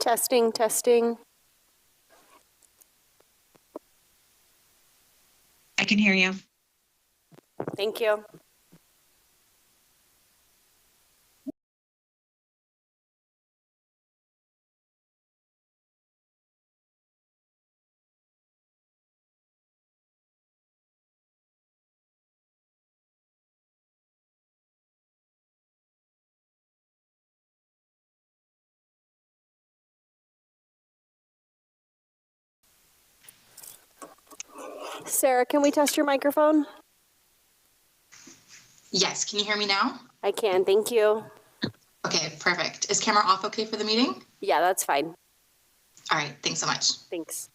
Testing, testing. I can hear you. Thank you. Sarah, can we test your microphone? Yes, can you hear me now? I can, thank you. Okay, perfect. Is camera off okay for the meeting? Yeah, that's fine. All right, thanks so much. Thanks.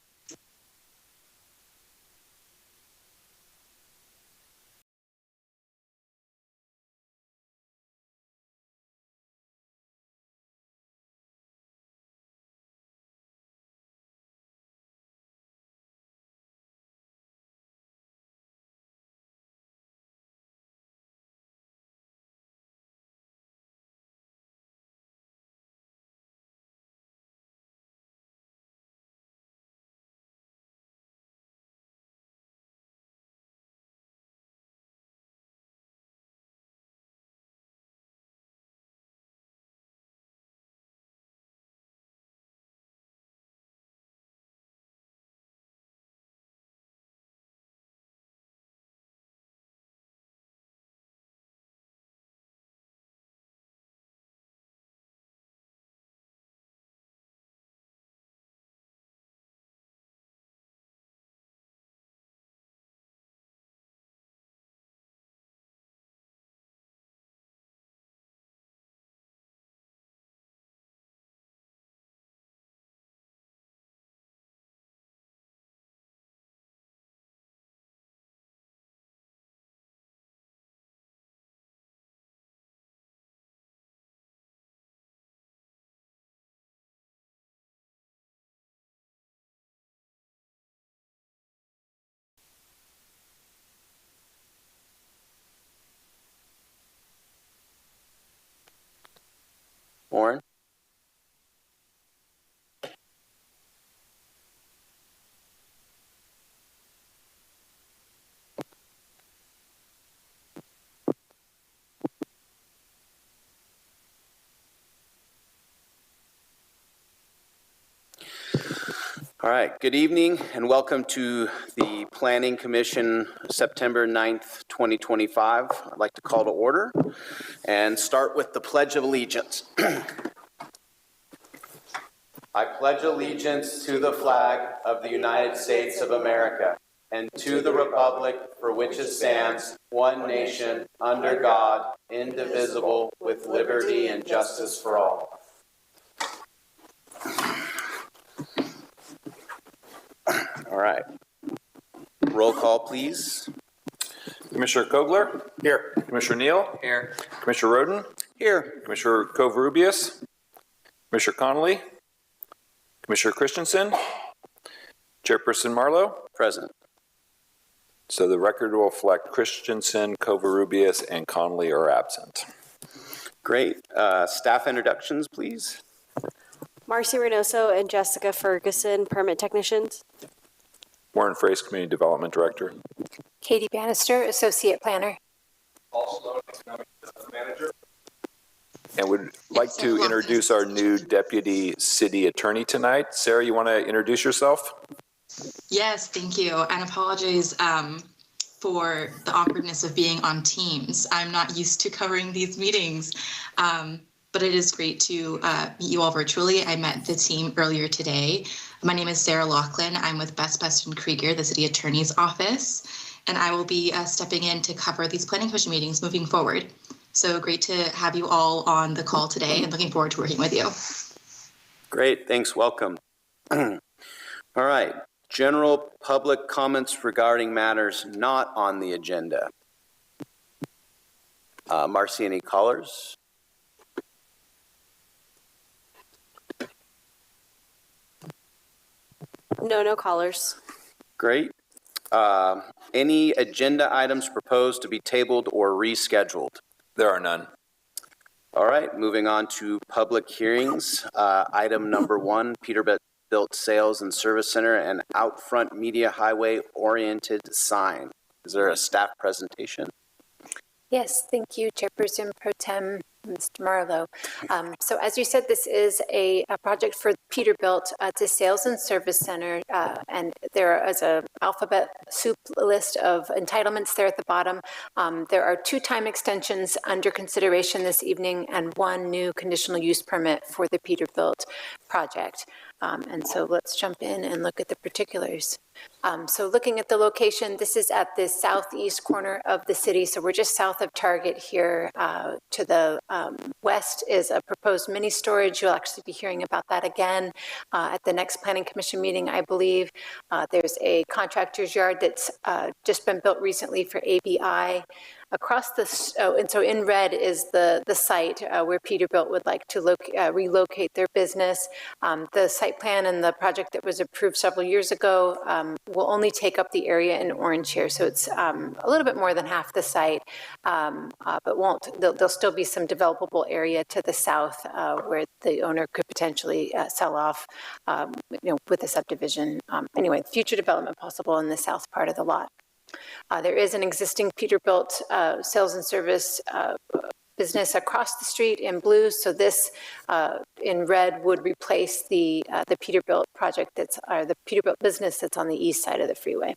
Warren? All right, good evening and welcome to the Planning Commission September 9th, 2025. I'd like to call to order and start with the Pledge of Allegiance. I pledge allegiance to the flag of the United States of America and to the republic for which it stands, one nation, under God, indivisible, with liberty and justice for all. All right. Roll call, please. Commissioner Kogler? Here. Commissioner Neal? Here. Commissioner Roden? Here. Commissioner Covarrubias? Commissioner Connolly? Commissioner Christensen? Chairperson Marlowe? Present. So the record will reflect Christensen, Covarrubias, and Connolly are absent. Great. Staff introductions, please. Marcy Reynoso and Jessica Ferguson, permit technicians. Warren Frace, Community Development Director. Katie Bannister, Associate Planner. Paul Sloan, Economic Manager. And would like to introduce our new Deputy City Attorney tonight. Sarah, you want to introduce yourself? Yes, thank you. And apologies for the awkwardness of being on Teams. I'm not used to covering these meetings, but it is great to meet you all virtually. I met the team earlier today. My name is Sarah Laughlin. I'm with Best and Krieger, the City Attorney's Office, and I will be stepping in to cover these Planning Commission meetings moving forward. So great to have you all on the call today and looking forward to working with you. Great, thanks, welcome. All right, general public comments regarding matters not on the agenda. Marcy, any callers? No callers. Great. Any agenda items proposed to be tabled or rescheduled? There are none. All right, moving on to public hearings. Item number 1, Peterbilt Sales and Service Center and Outfront Media Highway Oriented Sign. Is there a staff presentation? Yes, thank you, Chairperson Pro Tem, Mr. Marlowe. So as you said, this is a project for Peterbilt. It's a sales and service center, and there is an alphabet soup list of entitlements there at the bottom. There are 2 time extensions under consideration this evening and 1 new conditional use permit for the Peterbilt project. And so let's jump in and look at the particulars. So looking at the location, this is at the southeast corner of the city. So we're just south of Target here. To the west is a proposed mini storage. You'll actually be hearing about that again at the next Planning Commission meeting, I believe. There's a contractor's yard that's just been built recently for ABI. Across the, and so in red is the site where Peterbilt would like to relocate their business. The site plan and the project that was approved several years ago will only take up the area in orange here. So it's a little bit more than half the site, but there'll still be some developable area to the south where the owner could potentially sell off, with the subdivision. Anyway, future development possible in the south part of the lot. There is an existing Peterbilt sales and service business across the street in blue. So this in red would replace the Peterbilt project the Peterbilt business that's on the east side of the freeway.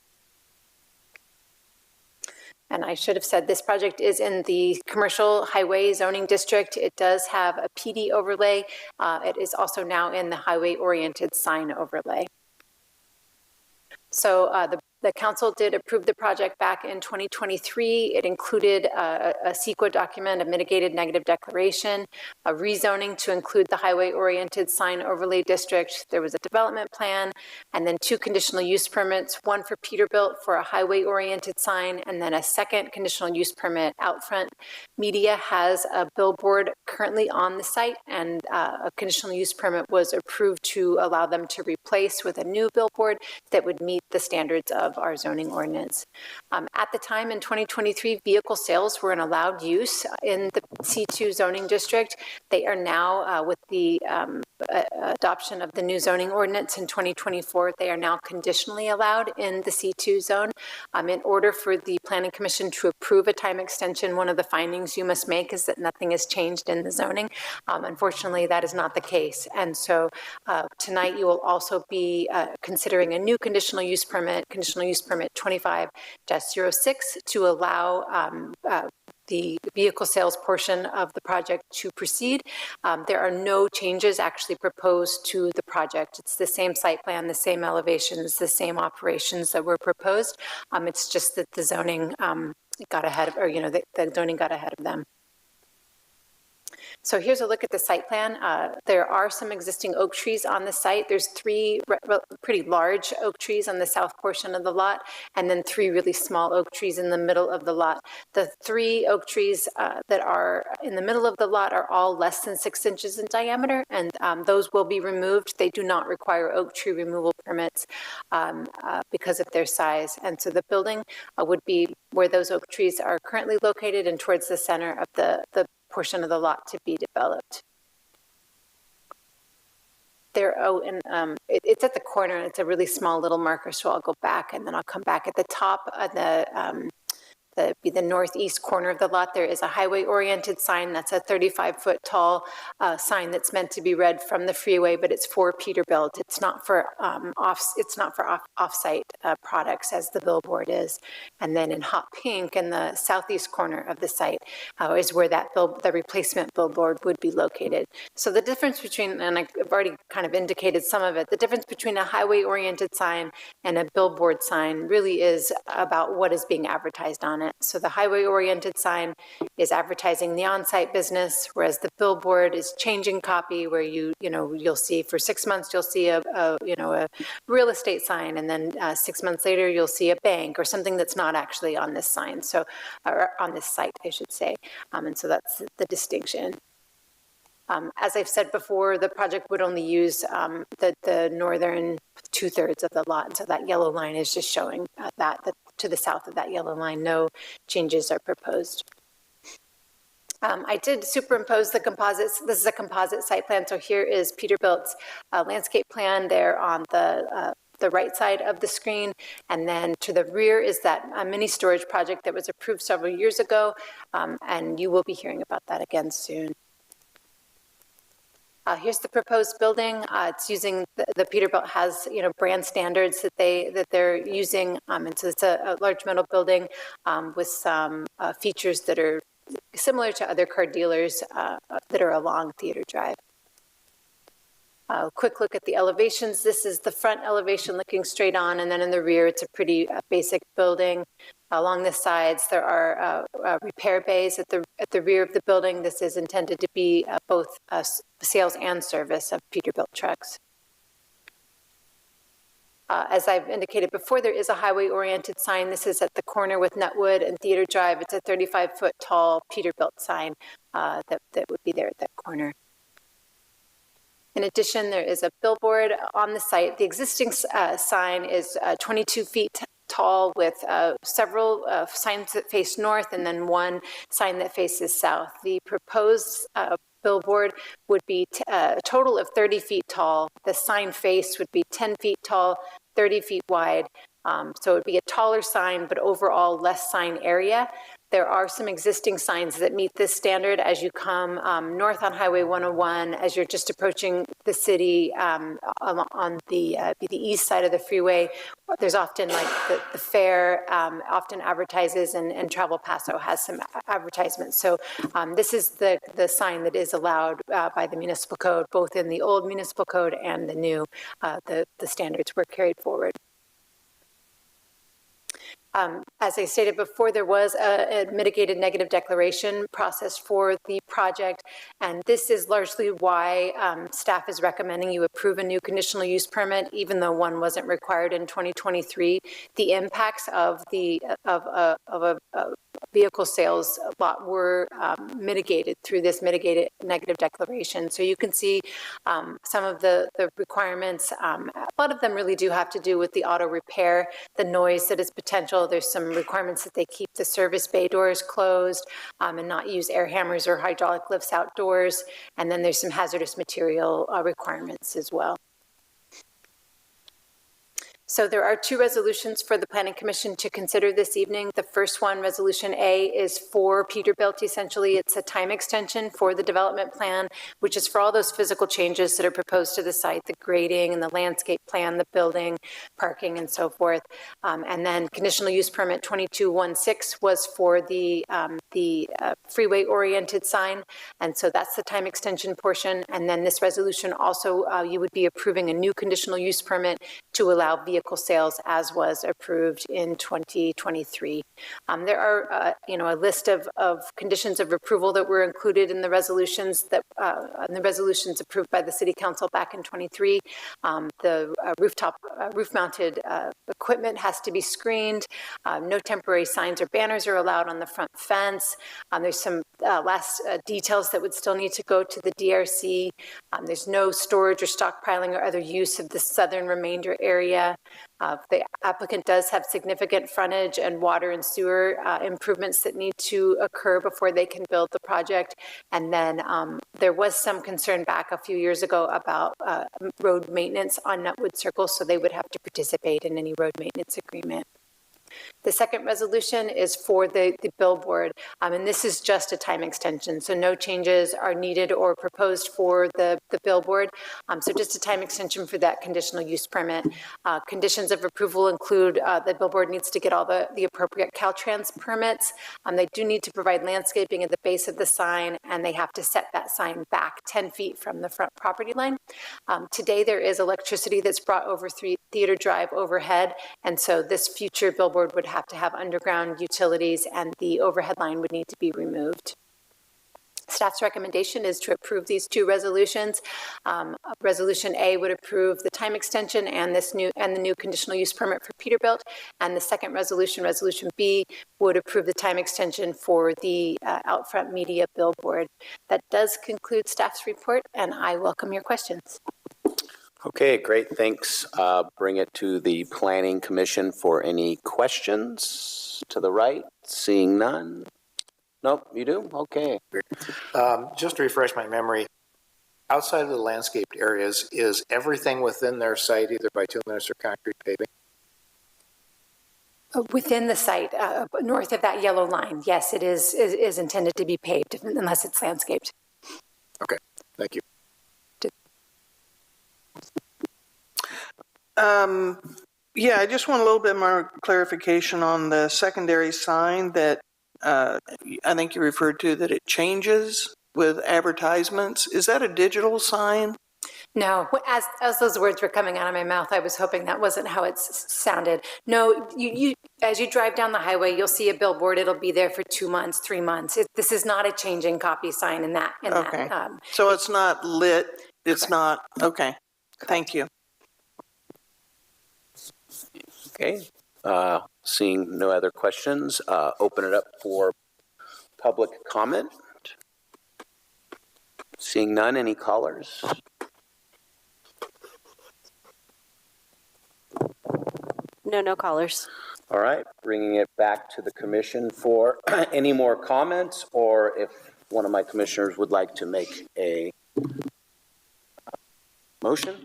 And I should have said this project is in the commercial highway zoning district. It does have a PD overlay. It is also now in the highway oriented sign overlay. So the council did approve the project back in 2023. It included a CEQA document, a mitigated negative declaration, a rezoning to include the highway-oriented sign overlay district. There was a development plan, and then 2 conditional use permits, one for Peterbilt for a highway-oriented sign, and then a second conditional use permit out front. Media has a billboard currently on the site, and a conditional use permit was approved to allow them to replace with a new billboard that would meet the standards of our zoning ordinance. At the time in 2023, vehicle sales were an allowed use in the C2 zoning district. They are now, with the adoption of the new zoning ordinance in 2024, they are now conditionally allowed in the C2 zone. In order for the Planning Commission to approve a time extension, one of the findings you must make is that nothing has changed in the zoning. Unfortunately, that is not the case. And so tonight you will also be considering a new conditional use permit 25-06, to allow the vehicle sales portion of the project to proceed. There are no changes actually proposed to the project. It's the same site plan, the same elevations, the same operations that were proposed. It's just that the zoning got ahead of, the zoning got ahead of them. So here's a look at the site plan. There are some existing oak trees on the site. There's 3 pretty large oak trees on the south portion of the lot, and then 3 really small oak trees in the middle of the lot. The 3 oak trees that are in the middle of the lot are all less than 6 inches in diameter, and those will be removed. They do not require oak tree removal permits because of their size. And so the building would be where those oak trees are currently located and towards the center of the portion of the lot to be developed. It's at the corner. It's a really small little marker, so I'll go back and then I'll come back at the top of the northeast corner of the lot. There is a highway-oriented sign that's a 35-foot tall sign that's meant to be read from the freeway, but it's for Peterbilt. It's not for off-site products as the billboard is. And then in hot pink in the southeast corner of the site is where the replacement billboard would be located. So the difference between, and I've already kind of indicated some of it, the difference between a highway-oriented sign and a billboard sign really is about what is being advertised on it. So the highway-oriented sign is advertising the on-site business, whereas the billboard is changing copy, where you'll see for 6 months you'll see a real estate sign, and then 6 months later you'll see a bank or something that's not actually on this sign. So, or on this site, I should say. And so that's the distinction. As I've said before, the project would only use the northern 2/3 of the lot. So that yellow line is just showing that to the south of that yellow line, no changes are proposed. I did superimpose the composites. This is a composite site plan. So here is Peterbilt's landscape plan there on the right side of the screen. And then to the rear is that mini storage project that was approved several years ago. And you will be hearing about that again soon. Here's the proposed building. It's using the Peterbilt has brand standards that they're using, and so it's a large metal building with some features that are similar to other car dealers that are along Theater Drive. Quick look at the elevations. This is the front elevation looking straight on, and then in the rear, it's a pretty basic building. Along the sides, there are repair bays at the rear of the building. This is intended to be both sales and service of Peterbilt trucks. As I've indicated before, there is a highway-oriented sign. This is at the corner with Nutwood and Theater Drive. It's a 35-foot tall Peterbilt sign that would be there at that corner. In addition, there is a billboard on the site. The existing sign is 22 feet tall with several signs that face north and then one sign that faces south. The proposed billboard would be a total of 30 feet tall. The sign face would be 10 feet tall, 30 feet wide. So it would be a taller sign, but overall less sign area. There are some existing signs that meet this standard as you come north on Highway 101, as you're just approaching the city on the east side of the freeway. There's often like the fair often advertises, and Travel Paso has some advertisements. So this is the sign that is allowed by the municipal code, both in the old municipal code and the new. The standards were carried forward. As I stated before, there was a mitigated negative declaration process for the project, and this is largely why staff is recommending you approve a new conditional use permit, even though one wasn't required in 2023. The impacts of a vehicle sales lot were mitigated through this mitigated negative declaration. So you can see some of the requirements. A lot of them really do have to do with the auto repair, the noise that is potential. There's some requirements that they keep the service bay doors closed and not use air hammers or hydraulic lifts outdoors. And then there's some hazardous material requirements as well. So there are two resolutions for the Planning Commission to consider this evening. The first one, Resolution A, is for Peterbilt. Essentially, it's a time extension for the development plan, which is for all those physical changes that are proposed to the site, the grading and the landscape plan, the building, parking, and so forth. And then conditional use permit 2216 was for the freeway-oriented sign. And so that's the time extension portion. And then this resolution also, you would be approving a new conditional use permit to allow vehicle sales as was approved in 2023. There are, a list of conditions of approval that were included in the resolutions approved by the City Council back in 23. The roof-mounted equipment has to be screened. No temporary signs or banners are allowed on the front fence. There's some last details that would still need to go to the DRC. There's no storage or stockpiling or other use of the southern remainder area. The applicant does have significant frontage and water and sewer improvements that need to occur before they can build the project. And then there was some concern back a few years ago about road maintenance on Nutwood Circle, so they would have to participate in any road maintenance agreement. The second resolution is for the billboard, and this is just a time extension, so no changes are needed or proposed for the billboard. So just a time extension for that conditional use permit. Conditions of approval include the billboard needs to get all the appropriate Caltrans permits. They do need to provide landscaping at the base of the sign, and they have to set that sign back 10 feet from the front property line. Today there is electricity that's brought over Theater Drive overhead, and so this future billboard would have to have underground utilities, and the overhead line would need to be removed. Staff's recommendation is to approve these two resolutions. Resolution A would approve the time extension and the new conditional use permit for Peterbilt, and the second resolution, Resolution B, would approve the time extension for the Outfront Media billboard. That does conclude staff's report, and I welcome your questions. Okay, great. Thanks. Bring it to the Planning Commission for any questions. To the right, seeing none. Nope, you do? Okay. Just to refresh my memory, outside of the landscaped areas, is everything within their site either bituminous or concrete paving? Within the site, north of that yellow line, yes, it is intended to be paved unless it's landscaped. Okay, thank you. Yeah, I just want a little bit more clarification on the secondary sign that I think you referred to, that it changes with advertisements. Is that a digital sign? No, as those words were coming out of my mouth, I was hoping that wasn't how it sounded. No, you as you drive down the highway, you'll see a billboard. It'll be there for 2 months, 3 months. This is not a changing copy sign in that. Okay. So it's not lit. It's not. Okay. Thank you. Okay. Seeing no other questions, open it up for public comment. Seeing none, any callers? No callers. All right, bringing it back to the commission for any more comments, or if one of my commissioners would like to make a motion.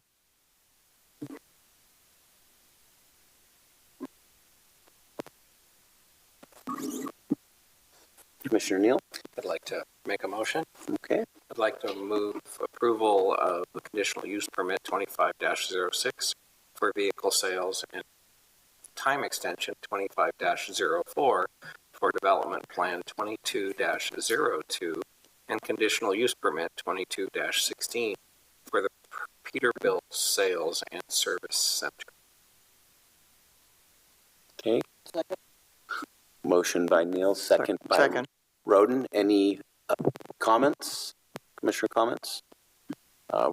Commissioner Neal? I'd like to make a motion. Okay. I'd like to move approval of the conditional use permit 25-06 for vehicle sales and time extension 25-04 for development plan 22-02 and conditional use permit 22-16 for the Peterbilt Sales and Service Center. Okay. Second. Motion by Neal, second by Roden. Any comments? Commissioner comments?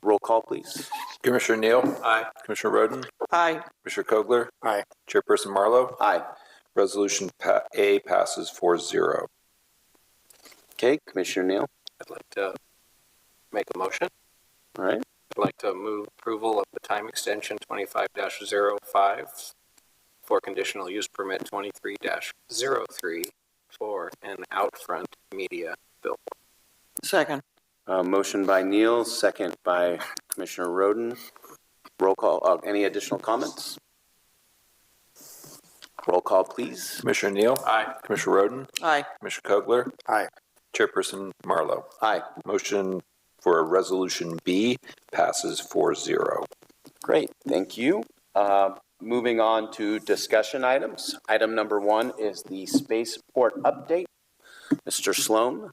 Roll call, please. Commissioner Neal? Aye. Commissioner Roden? Aye. Commissioner Kogler? Aye. Chairperson Marlowe? Aye. Resolution A passes 4-0. Okay, Commissioner Neal. I'd like to make a motion. All right. I'd like to move approval of the time extension 25-05 for conditional use permit 23-03 for an outfront media billboard. Second. Motion by Neal, second by Commissioner Roden. Roll call. Any additional comments? Roll call, please. Commissioner Neal? Aye. Commissioner Roden? Aye. Commissioner Kogler? Aye. Chairperson Marlowe? Aye. Motion for Resolution B passes 4-0. Great, thank you. Moving on to discussion items. Item number 1 is the spaceport update. Mr. Sloan.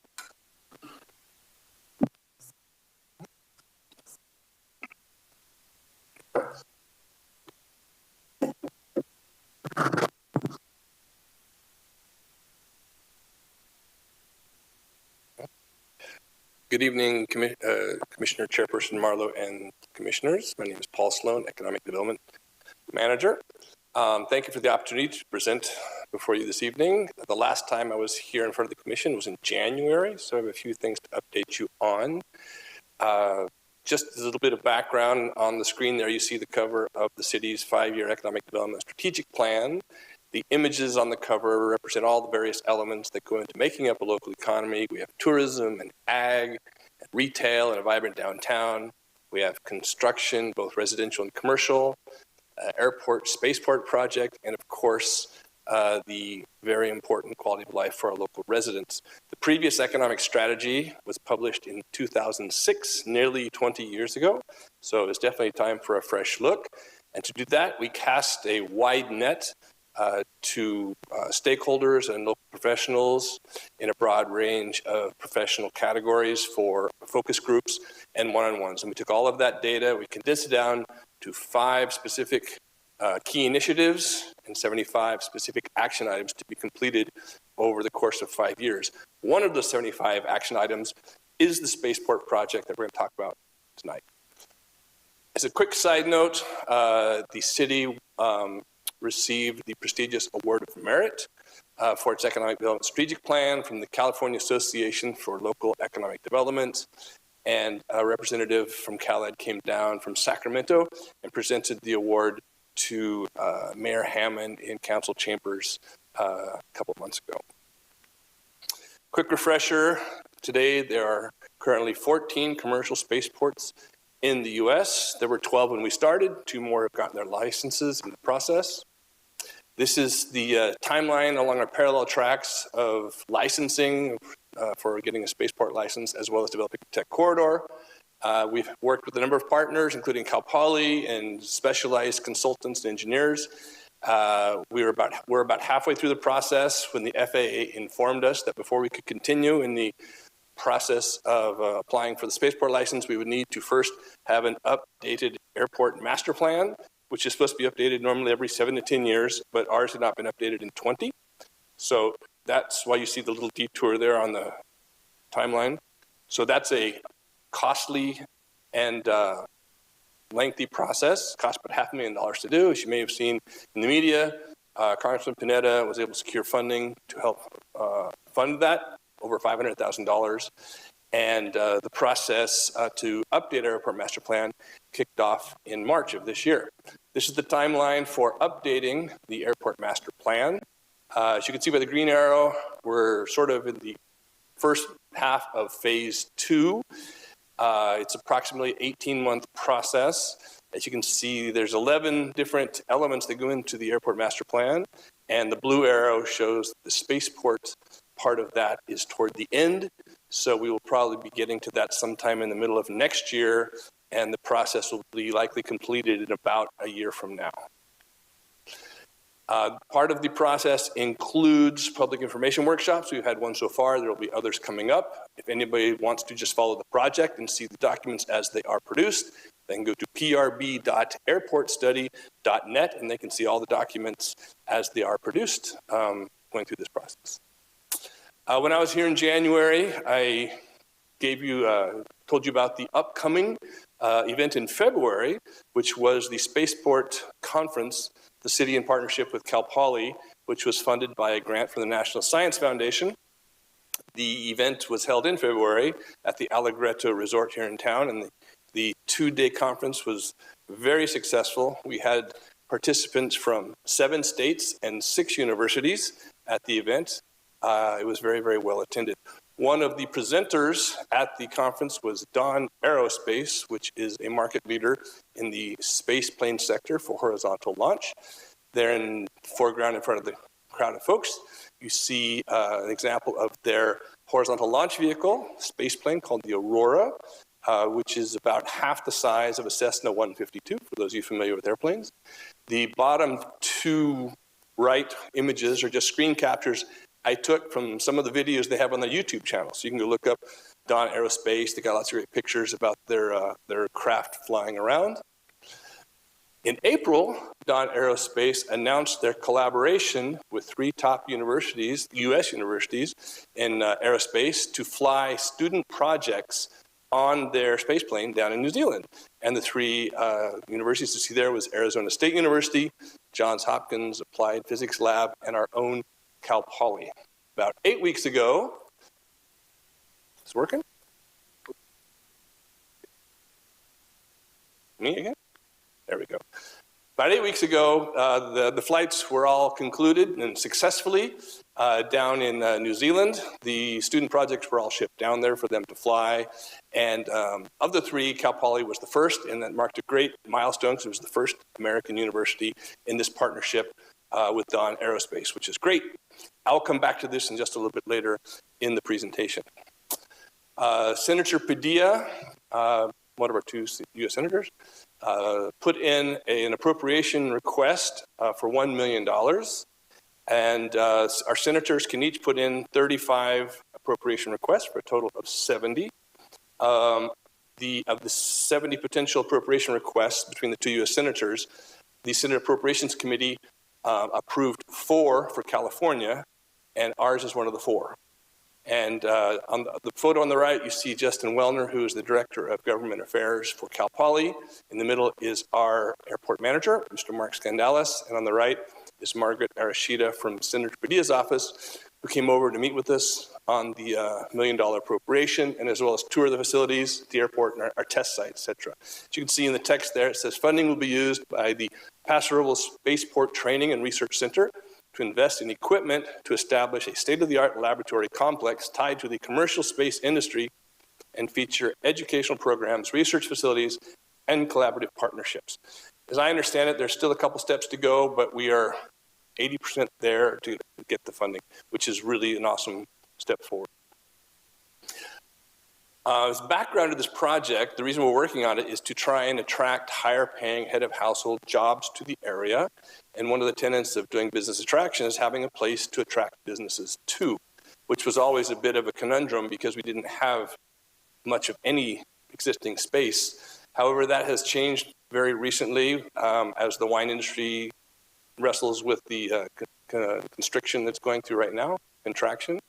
Good evening, Commissioner Chairperson Marlowe and Commissioners. My name is Paul Sloan, Economic Development Manager. Thank you for the opportunity to present before you this evening. The last time I was here in front of the Commission was in January, so I have a few things to update you on. Just a little bit of background on the screen there, you see the cover of the city's 5-year economic development strategic plan. The images on the cover represent all the various elements that go into making up a local economy. We have tourism and ag, and retail, and a vibrant downtown. We have construction, both residential and commercial, airport, spaceport project, and of course, the very important quality of life for our local residents. The previous economic strategy was published in 2006, nearly 20 years ago. So it's definitely time for a fresh look. And to do that, we cast a wide net to stakeholders and local professionals in a broad range of professional categories for focus groups and one-on-ones. And we took all of that data, we condensed it down to 5 specific key initiatives and 75 specific action items to be completed over the course of 5 years. One of the 75 action items is the spaceport project that we're going to talk about tonight. As a quick side note, the city received the prestigious Award of Merit for its Economic Development Strategic Plan from the California Association for Local Economic Development. And a representative from CalEd came down from Sacramento and presented the award to Mayor Hammond in council chambers a couple of months ago. Quick refresher, today there are currently 14 commercial spaceports in the US. There were 12 when we started. 2 more have gotten their licenses in the process. This is the timeline along our parallel tracks of licensing for getting a spaceport license, as well as developing a tech corridor. We've worked with a number of partners, including Cal Poly and specialized consultants and engineers. We're about halfway through the process when the FAA informed us that before we could continue in the process of applying for the spaceport license, we would need to first have an updated airport master plan, which is supposed to be updated normally every 7 to 10 years, but ours had not been updated in 20. So that's why you see the little detour there on the timeline. So that's a costly and lengthy process. Cost about $500,000 to do. As you may have seen in the media, Congressman Pineda was able to secure funding to help fund that, over $500,000. And the process to update our airport master plan kicked off in March of this year. This is the timeline for updating the airport master plan. As you can see by the green arrow, we're sort of in the first half of phase 2. It's approximately 18-month process. As you can see, there's 11 different elements that go into the airport master plan, and the blue arrow shows the spaceport part of that is toward the end. So we will probably be getting to that sometime in the middle of next year, and the process will be likely completed in about a year from now. Part of the process includes public information workshops. We've had one so far. There will be others coming up. If anybody wants to just follow the project and see the documents as they are produced, they can go to prb.airportstudy.net, and they can see all the documents as they are produced going through this process. When I was here in January, I told you about the upcoming event in February, which was the Spaceport Conference, the city in partnership with Cal Poly, which was funded by a grant from the National Science Foundation. The event was held in February at the Allegretto Resort here in town, and the 2-day conference was very successful. We had participants from 7 states and 6 universities at the event. It was very, very well attended. One of the presenters at the conference was Dawn Aerospace, which is a market leader in the space plane sector for horizontal launch. There in the foreground in front of the crowd of folks, you see an example of their horizontal launch vehicle, space plane called the Aurora, which is about half the size of a Cessna 152, for those of you familiar with airplanes. The bottom 2 right images are just screen captures I took from some of the videos they have on their YouTube channel. So you can go look up Dawn Aerospace. They got lots of great pictures about their craft flying around. In April, Dawn Aerospace announced their collaboration with 3 top universities, US universities, in aerospace to fly student projects on their space plane down in New Zealand. And the 3 universities to see there was Arizona State University, Johns Hopkins Applied Physics Lab, and our own Cal Poly. About 8 weeks ago, is it working? Me again? There we go. About 8 weeks ago, the flights were all concluded and successfully down in New Zealand. The student projects were all shipped down there for them to fly. And of the 3, Cal Poly was the first, and that marked a great milestone because it was the first American university in this partnership with Dawn Aerospace, which is great. I'll come back to this in just a little bit later in the presentation. Senator Padilla, one of our 2 U.S. senators, put in an appropriation request for $1 million. And our senators can each put in 35 appropriation requests for a total of 70. Of the 70 potential appropriation requests between the 2 U.S. senators, the Senate Appropriations Committee approved 4 for California, and ours is one of the 4. And on the photo on the right, you see Justin Wellner, who is the Director of Government Affairs for Cal Poly. In the middle is our airport manager, Mr. Mark Skandalis, and on the right is Margaret Arashida from Senator Padilla's office, who came over to meet with us on the $1 million appropriation, and as well as tour the facilities, the airport, and our test site, et cetera. As you can see in the text there, it says funding will be used by the Paso Robles Spaceport Training and Research Center to invest in equipment to establish a state-of-the-art laboratory complex tied to the commercial space industry and feature educational programs, research facilities, and collaborative partnerships. As I understand it, there's still a couple steps to go, but we are 80% there to get the funding, which is really an awesome step forward. As background to this project, the reason we're working on it is to try and attract higher paying head of household jobs to the area. And one of the tenets of doing business attraction is having a place to attract businesses to, which was always a bit of a conundrum because we didn't have much of any existing space. However, that has changed very recently as the wine industry wrestles with the constriction that's going through right now, contraction.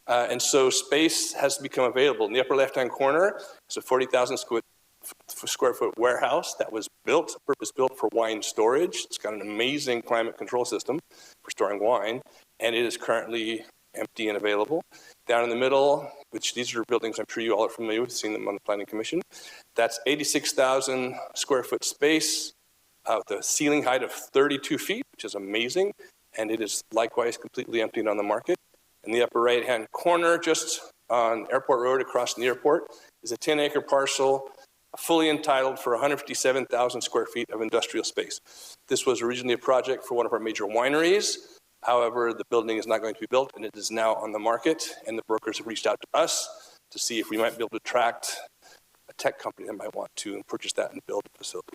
And so space has become available. In the upper left-hand corner is a 40,000 square foot warehouse that was built, purpose-built for wine storage. It's got an amazing climate control system for storing wine, and it is currently empty and available. Down in the middle, which these are buildings I'm sure you all are familiar with, seeing them on the Planning Commission, that's 86,000 square foot space with a ceiling height of 32 feet, which is amazing, and it is likewise completely empty and on the market. In the upper right-hand corner, just on Airport Road across from the airport, is a 10-acre parcel fully entitled for 157,000 square feet of industrial space. This was originally a project for one of our major wineries. However, the building is not going to be built, and it is now on the market, and the brokers have reached out to us to see if we might be able to attract a tech company that might want to purchase that and build a facility.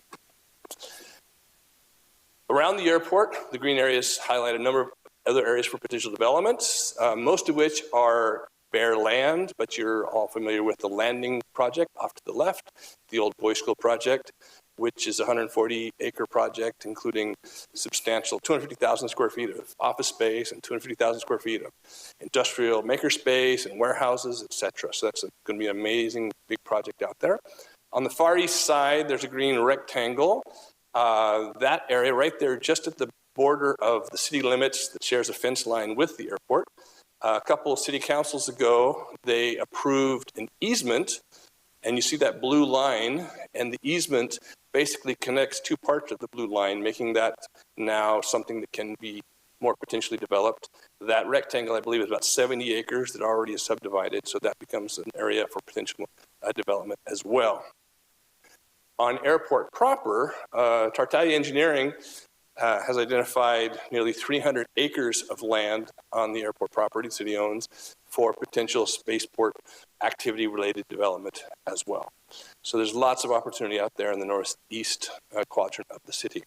Around the airport, the green areas highlight a number of other areas for potential developments, most of which are bare land, but you're all familiar with the landing project off to the left, the old boys school project, which is a 140-acre project, including substantial 250,000 square feet of office space and 250,000 square feet of industrial maker space and warehouses, et cetera. So that's going to be an amazing big project out there. On the far east side, there's a green rectangle. That area right there, just at the border of the city limits that shares a fence line with the airport. A couple of city councils ago, they approved an easement, and you see that blue line, and the easement basically connects two parts of the blue line, making that now something that can be more potentially developed. That rectangle, I believe, is about 70 acres that already is subdivided, so that becomes an area for potential development as well. On airport proper, Tartaglia Engineering has identified nearly 300 acres of land on the airport property the city owns for potential spaceport activity-related development as well. So there's lots of opportunity out there in the northeast quadrant of the city.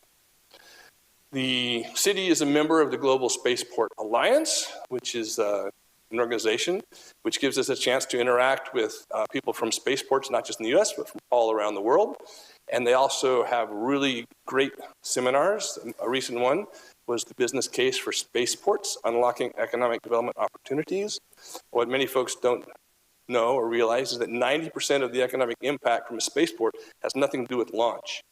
The city is a member of the Global Spaceport Alliance, which is an organization which gives us a chance to interact with people from spaceports, not just in the US, but from all around the world. And they also have really great seminars. A recent one was the business case for spaceports, unlocking economic development opportunities. What many folks don't know or realize is that 90% of the economic impact from a spaceport has nothing to do with launch.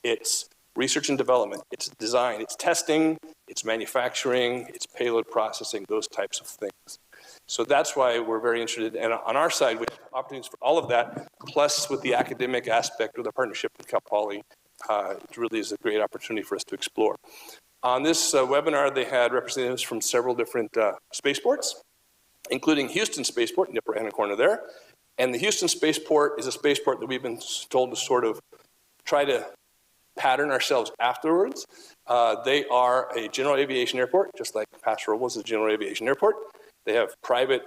It's research and development, it's design, it's testing, it's manufacturing, it's payload processing, those types of things. So that's why we're very interested, and on our side, we have opportunities for all of that, plus with the academic aspect of the partnership with Cal Poly, it really is a great opportunity for us to explore. On this webinar, they had representatives from several different spaceports, including Houston Spaceport in the upper right-hand corner there. And the Houston Spaceport is a spaceport that we've been told to sort of try to pattern ourselves afterwards. They are a general aviation airport, just like Paso Robles is a general aviation airport. They have private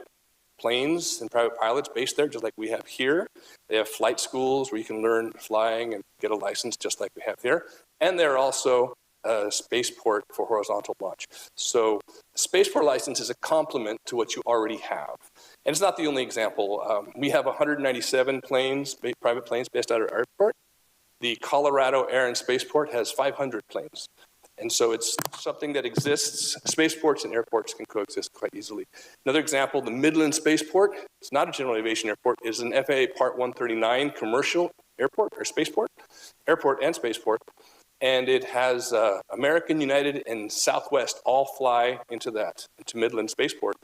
planes and private pilots based there, just like we have here. They have flight schools where you can learn flying and get a license, just like we have here. And they're also a spaceport for horizontal launch. So a spaceport license is a complement to what you already have. And it's not the only example. We have 197 planes, private planes based out of our airport. The Colorado Air and Spaceport has 500 planes. And so it's something that exists. Spaceports and airports can coexist quite easily. Another example, the Midland Spaceport, it's not a general aviation airport, it's an FAA Part 139 commercial airport or spaceport, airport and spaceport. And it has American, United, and Southwest all fly into Midland Spaceport.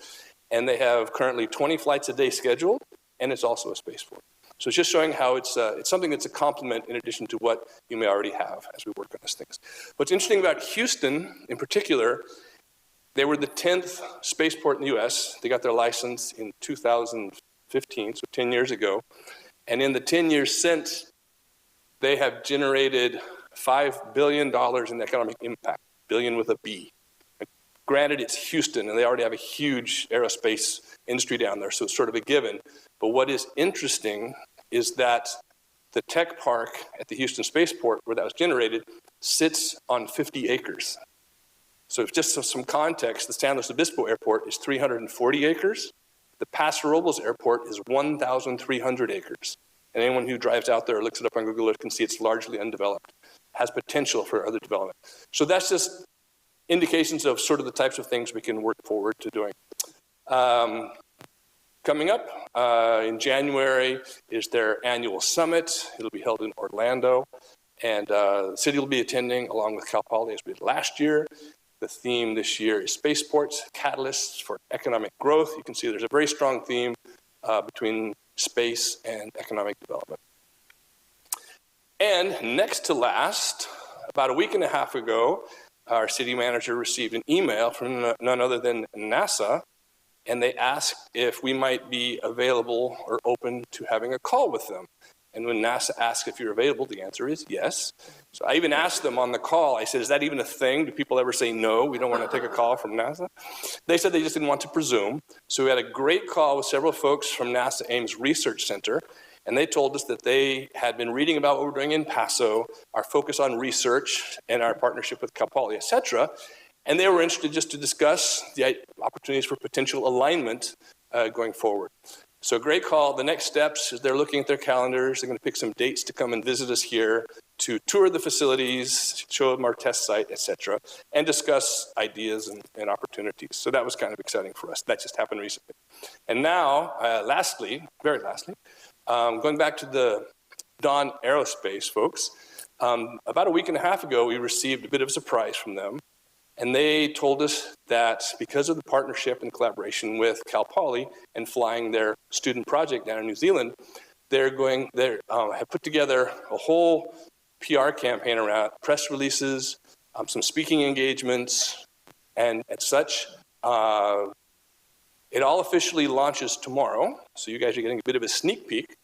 And they have currently 20 flights a day scheduled, and it's also a spaceport. So it's just showing how it's something that's a complement in addition to what you may already have as we work on these things. What's interesting about Houston in particular, They were the 10th spaceport in the U.S. They got their license in 2015, so 10 years ago. And in the 10 years since, they have generated $5 billion in economic impact, billion with a B. Granted, it's Houston, and they already have a huge aerospace industry down there, so it's sort of a given. But what is interesting is that the tech park at the Houston Spaceport, where that was generated, sits on 50 acres. So just some context, the San Luis Obispo Airport is 340 acres. The Paso Robles Airport is 1,300 acres. And anyone who drives out there or looks it up on Google Earth can see it's largely undeveloped, has potential for other development. So that's just indications of sort of the types of things we can work forward to doing. Coming up in January is their annual summit. It'll be held in Orlando. And the city will be attending along with Cal Poly as we did last year. The theme this year is spaceports, catalysts for economic growth. You can see there's a very strong theme between space and economic development. And next to last, about a week and a half ago, our city manager received an email from none other than NASA, and they asked if we might be available or open to having a call with them. And when NASA asks if you're available, the answer is yes. So I even asked them on the call, I said, is that even a thing? Do people ever say, no, we don't want to take a call from NASA? They said they just didn't want to presume. So we had a great call with several folks from NASA Ames Research Center, and they told us that they had been reading about what we're doing in Paso, our focus on research and our partnership with Cal Poly, et cetera. And they were interested just to discuss the opportunities for potential alignment going forward. So great call. The next steps is they're looking at their calendars. They're going to pick some dates to come and visit us here to tour the facilities, show them our test site, et cetera, and discuss ideas and opportunities. So that was kind of exciting for us. That just happened recently. And now, very lastly, going back to the Dawn Aerospace folks, about a week and a half ago, we received a bit of a surprise from them. And they told us that because of the partnership and collaboration with Cal Poly and flying their student project down in New Zealand, they have put together a whole PR campaign around press releases, some speaking engagements, and such. It all officially launches tomorrow, so you guys are getting a bit of a sneak peek.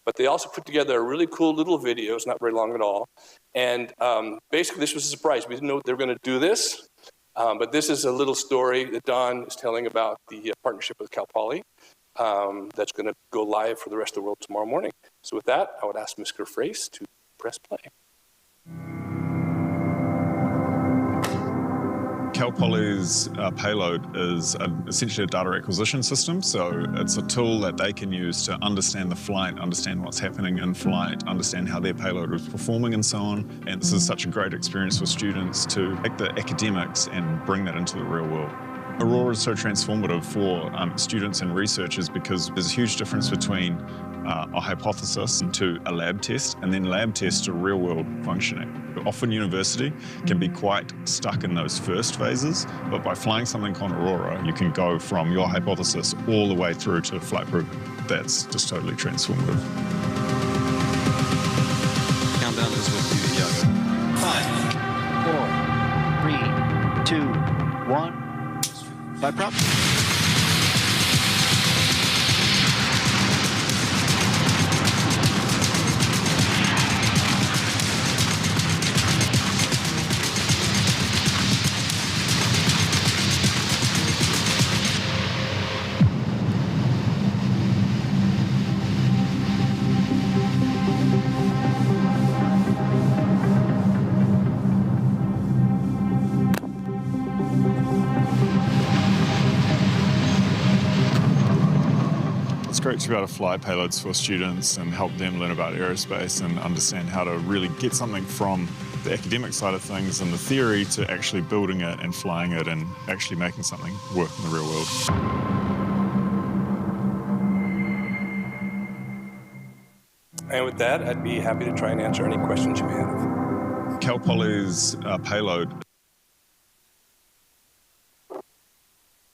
But they also put together a really cool little video. It's not very long at all. And basically, this was a surprise. We didn't know they were going to do this. But this is a little story that Don is telling about the partnership with Cal Poly that's going to go live for the rest of the world tomorrow morning. So with that, I would ask Ms. Gerfrace to press play. Cal Poly's payload is essentially a data acquisition system. So it's a tool that they can use to understand the flight, understand what's happening in flight, understand how their payload is performing and so on. And this is such a great experience for students to take the academics and bring that into the real world. Aurora is so transformative for students and researchers because there's a huge difference between a hypothesis to a lab test, and then lab test to real-world functioning. Often university can be quite stuck in those first phases, but by flying something called Aurora, you can go from your hypothesis all the way through to flight proof. That's just totally transformative. Countdown is with you, Iago. 5, 4, 3, 2, 1. Flight prop. It's great to be able to fly payloads for students and help them learn about aerospace and understand how to really get something from the academic side of things and the theory to actually building it and flying it and actually making something work in the real world. And with that, I'd be happy to try and answer any questions you may have. Cal Poly's payload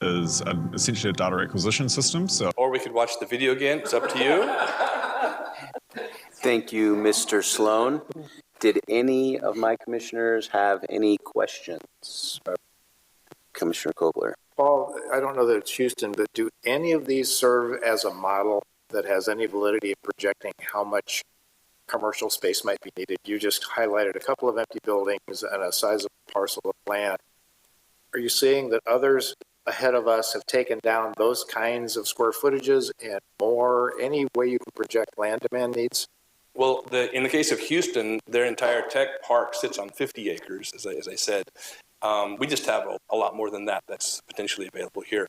is essentially a data acquisition system. Or we could watch the video again. It's up to you. Thank you, Mr. Sloan. Did any of my commissioners have any questions? Commissioner Kogler. Paul, I don't know that it's Houston, but do any of these serve as a model that has any validity in projecting how much commercial space might be needed? You just highlighted a couple of empty buildings and a sizable parcel of land. Are you seeing that others ahead of us have taken down those kinds of square footages and more? Any way you can project land demand needs? Well, in the case of Houston, their entire tech park sits on 50 acres, as I said. We just have a lot more than that that's potentially available here.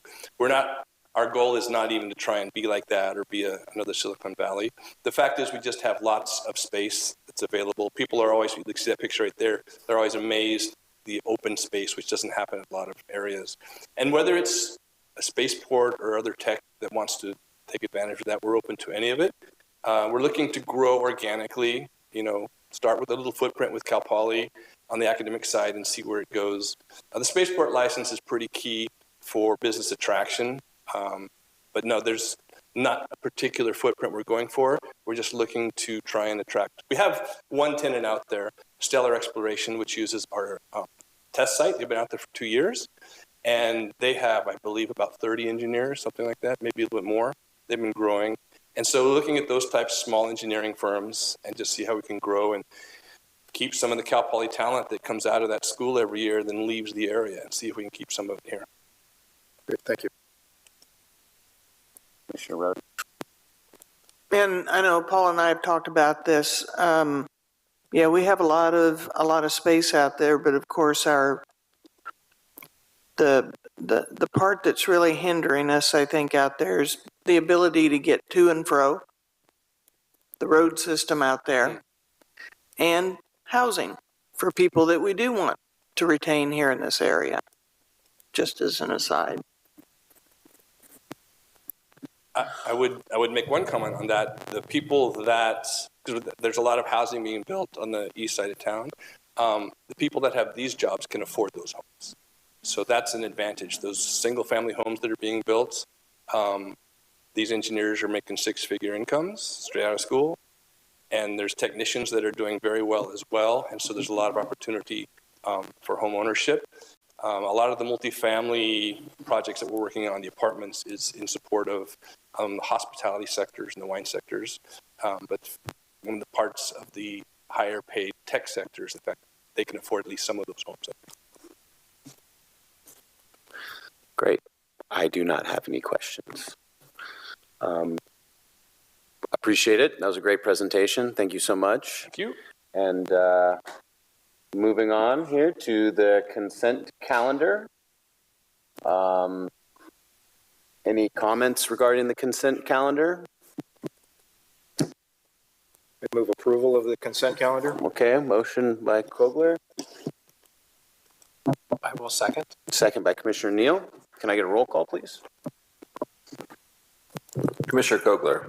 Our goal is not even to try and be like that or be another Silicon Valley. The fact is we just have lots of space that's available. People are always, you see that picture right there, they're always amazed the open space, which doesn't happen in a lot of areas. And whether it's a spaceport or other tech that wants to take advantage of that, we're open to any of it. We're looking to grow organically, start with a little footprint with Cal Poly on the academic side and see where it goes. The spaceport license is pretty key for business attraction. But no, there's not a particular footprint we're going for. We're just looking to try and attract. We have one tenant out there, Stellar Exploration, which uses our test site. They've been out there for 2 years. And they have, I believe, about 30 engineers, something like that, maybe a little bit more. They've been growing. And so looking at those types of small engineering firms and just see how we can grow and keep some of the Cal Poly talent that comes out of that school every year, then leaves the area, and see if we can keep some of it here. Great, thank you. Commissioner Roden. And I know Paul and I have talked about this. Yeah, we have a lot of space out there, but of course the part that's really hindering us, I think, out there is the ability to get to and fro, the road system out there, and housing for people that we do want to retain here in this area, just as an aside. I would make one comment on that. The people that, there's a lot of housing being built on the east side of town. The people that have these jobs can afford those homes. So that's an advantage. Those single family homes that are being built, these engineers are making six-figure incomes straight out of school. And there's technicians that are doing very well as well. And so there's a lot of opportunity for home ownership. A lot of the multifamily projects that we're working on, the apartments, is in support of the hospitality sectors and the wine sectors. But one of the parts of the higher paid tech sectors, the fact they can afford at least some of those homes. Great. I do not have any questions. Appreciate it. That was a great presentation. Thank you so much. Thank you. And moving on here to the consent calendar. Any comments regarding the consent calendar? I move approval of the consent calendar. Okay, motion by Kogler. I will second. Second by Commissioner Neal. Can I get a roll call, please? Commissioner Kogler.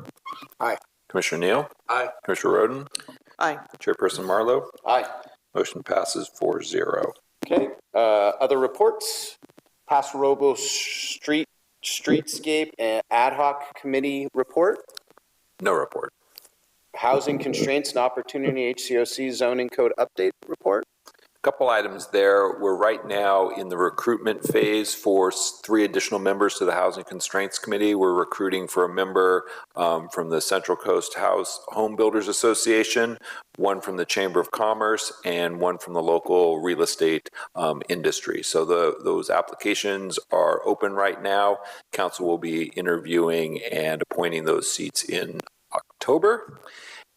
Aye. Commissioner Neal. Aye. Commissioner Roden. Aye. Chairperson Marlowe. Aye. Motion passes 4-0. Okay, other reports? Paso Robles Streetscape and Ad Hoc Committee report. No report. Housing Constraints and Opportunity HCOC Zoning Code Update report. Couple items there. We're right now in the recruitment phase for 3 additional members to the Housing Constraints Committee. We're recruiting for a member from the Central Coast Home Builders Association, one from the Chamber of Commerce, and one from the local real estate industry. So those applications are open right now. Council will be interviewing and appointing those seats in October.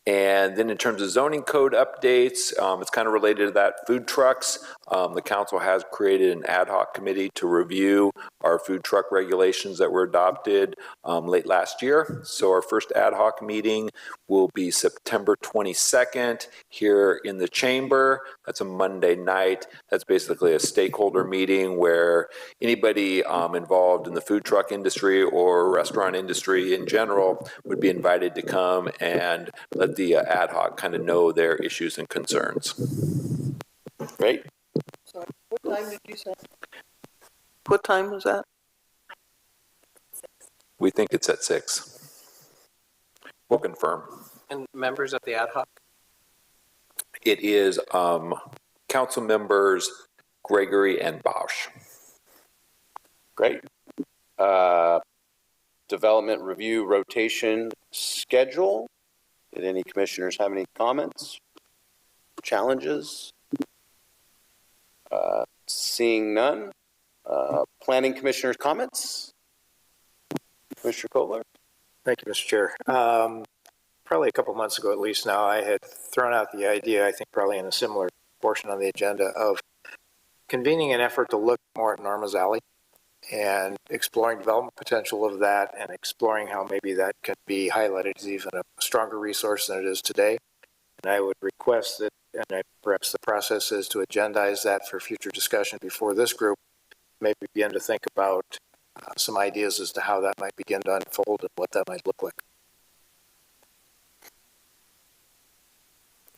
And then in terms of zoning code updates, it's kind of related to that, food trucks. The council has created an ad hoc committee to review our food truck regulations that were adopted late last year. So our first ad hoc meeting will be September 22nd here in the chamber. That's a Monday night. That's basically a stakeholder meeting where anybody involved in the food truck industry or restaurant industry in general would be invited to come and let the ad hoc kind of know their issues and concerns. Great. So what time did you say? What time was that? We think it's at 6. We'll confirm. And members of the ad hoc? It is council members Gregory and Bausch. Great. Development review rotation schedule. Did any commissioners have any comments, challenges? Seeing none. Planning commissioners' comments? Commissioner Kohler? Thank you, Mr. Chair. Probably a couple months ago, at least now, I had thrown out the idea, I think probably in a similar portion on the agenda, of convening an effort to look more at Norma's Alley and exploring development potential of that and exploring how maybe that could be highlighted as even a stronger resource than it is today. And I would request that, and perhaps the process is to agendize that for future discussion before this group maybe begin to think about some ideas as to how that might begin to unfold and what that might look like.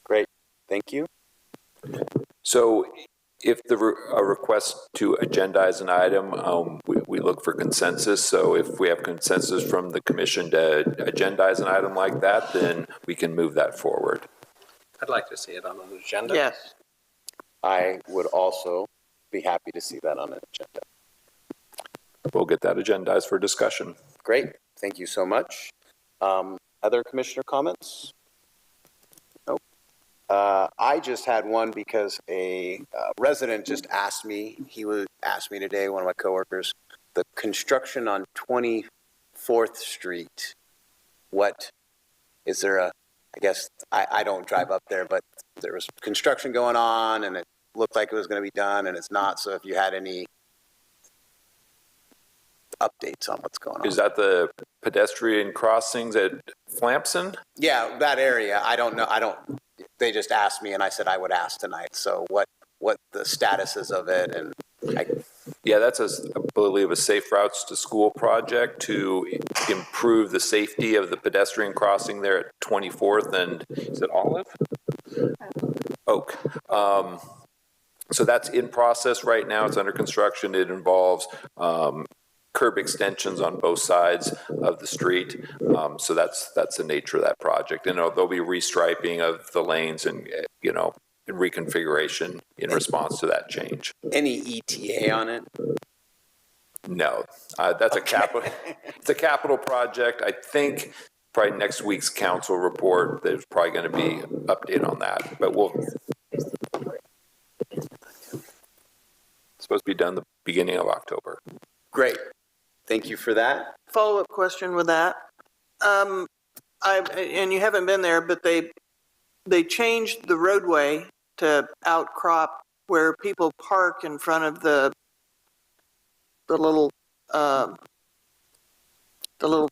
Great, thank you. So if a request to agendize an item, we look for consensus. So if we have consensus from the commission to agendize an item like that, then we can move that forward. I'd like to see it on an agenda. Yes. I would also be happy to see that on an agenda. We'll get that agendized for discussion. Great, thank you so much. Other commissioner comments? Nope. I just had one because a resident just asked me, asked me today, one of my coworkers, the construction on 24th Street, what, is there a, I guess, I don't drive up there, but there was construction going on and it looked like it was going to be done and it's not, so if you had any updates on what's going on. Is that the pedestrian crossings at Flampson? Yeah, that area. I don't know. They just asked me and I said I would ask tonight. So what the status is of it and Yeah, that's I believe a Safe Routes to School project to improve the safety of the pedestrian crossing there at 24th and is it Olive? Oak. So that's in process right now. It's under construction. It involves curb extensions on both sides of the street. So that's the nature of that project. And there'll be restriping of the lanes and, and reconfiguration in response to that change. Any ETA on it? No, that's a capital. It's a capital project. I think probably next week's council report, there's probably going to be an update on that, but it's supposed to be done the beginning of October. Great. Thank you for that. Follow-up question with that. And you haven't been there, but they changed the roadway to outcrop where people park in front of the little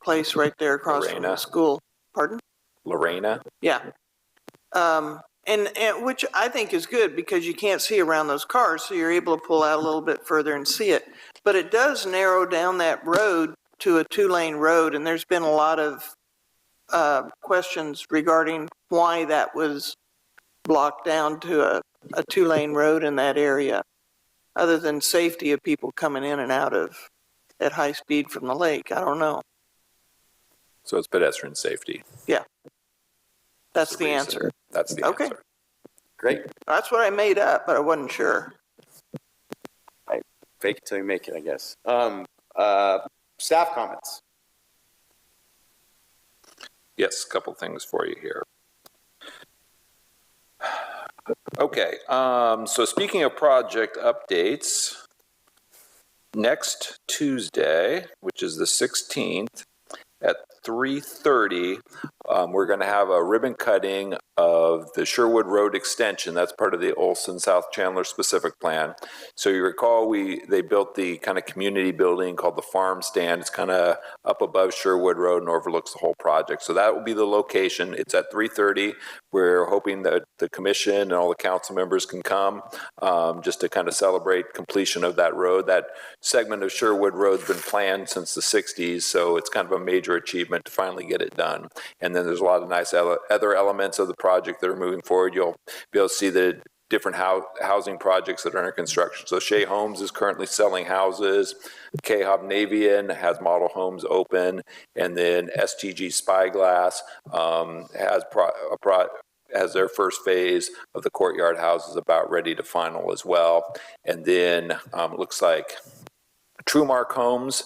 place right there across from the school. Pardon? Lorena? Yeah. And which I think is good because you can't see around those cars, so you're able to pull out a little bit further and see it. But it does narrow down that road to a two-lane road, and there's been a lot of questions regarding why that was blocked down to a two-lane road in that area, other than safety of people coming in and out of at high speed from the lake. I don't know. So it's pedestrian safety. Yeah. That's the answer. That's the answer. Great. That's what I made up, but I wasn't sure. Fake it till you make it, I guess. Staff comments. Yes, a couple things for you here. Okay, so speaking of project updates, next Tuesday, which is the 16th, at 3:30, we're going to have a ribbon cutting of the Sherwood Road extension. That's part of the Olson South Chandler specific plan. So you recall they built the kind of community building called the Farm Stand. It's kind of up above Sherwood Road and overlooks the whole project. So that will be the location. It's at 3:30. We're hoping that the commission and all the council members can come just to kind of celebrate completion of that road. That segment of Sherwood Road's been planned since the 60s, so it's kind of a major achievement to finally get it done. And then there's a lot of nice other elements of the project that are moving forward. You'll be able to see the different housing projects that are under construction. So Shea Homes is currently selling houses. K. Hovnavian has model homes open. And then STG Spyglass has their first phase of the courtyard houses about ready to final as well. And then it looks like Trumark Homes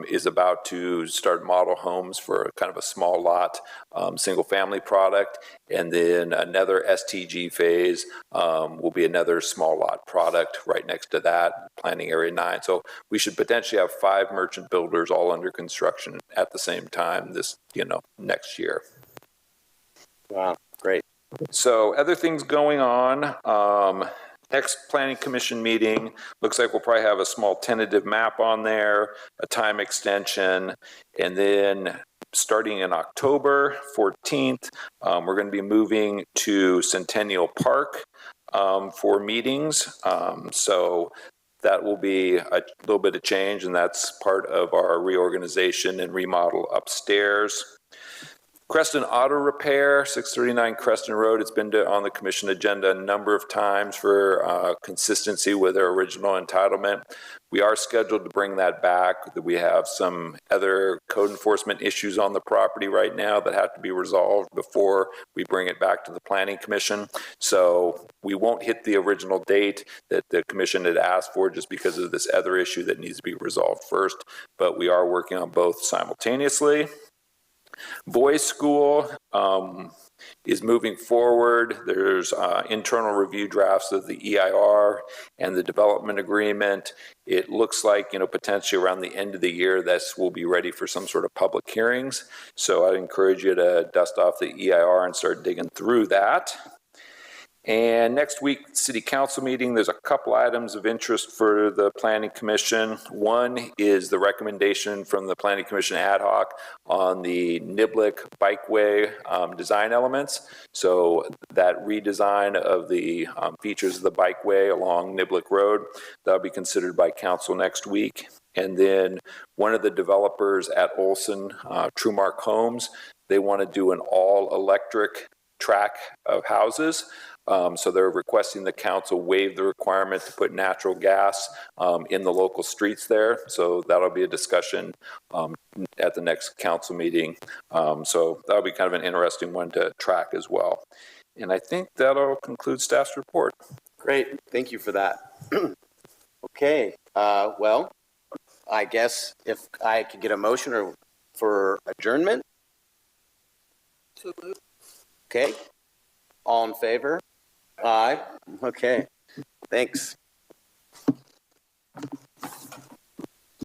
is about to start model homes for kind of a small lot, single-family product, and then another STG phase will be another small lot product right next to that, planning area 9. So we should potentially have 5 merchant builders all under construction at the same time this, next year. Wow, great. So other things going on. Next Planning Commission meeting, looks like we'll probably have a small tentative map on there, a time extension, and then starting in October 14th, we're going to be moving to Centennial Park for meetings. So that will be a little bit of change, and that's part of our reorganization and remodel upstairs. Creston Auto Repair, 639 Creston Road. It's been on the commission agenda a number of times for consistency with our original entitlement. We are scheduled to bring that back. We have some other code enforcement issues on the property right now that have to be resolved before we bring it back to the Planning Commission. So we won't hit the original date that the commission had asked for just because of this other issue that needs to be resolved first, but we are working on both simultaneously. Boys School is moving forward. There's internal review drafts of the EIR and the development agreement. It looks like, potentially around the end of the year, this will be ready for some sort of public hearings. So I'd encourage you to dust off the EIR and start digging through that. And next week, City Council meeting, there's a couple items of interest for the Planning Commission. One is the recommendation from the Planning Commission ad hoc on the Niblick Bikeway design elements. So that redesign of the features of the bikeway along Niblick Road, that'll be considered by council next week. And then one of the developers at Olson, Trumark Homes, they want to do an all-electric track of houses. So they're requesting the council waive the requirement to put natural gas in the local streets there. So that'll be a discussion at the next council meeting. So that'll be kind of an interesting one to track as well. And I think that'll conclude staff's report. Great, thank you for that. Okay, well, I guess if I could get a motion for adjournment. Okay, all in favor? Aye. Okay. Thanks.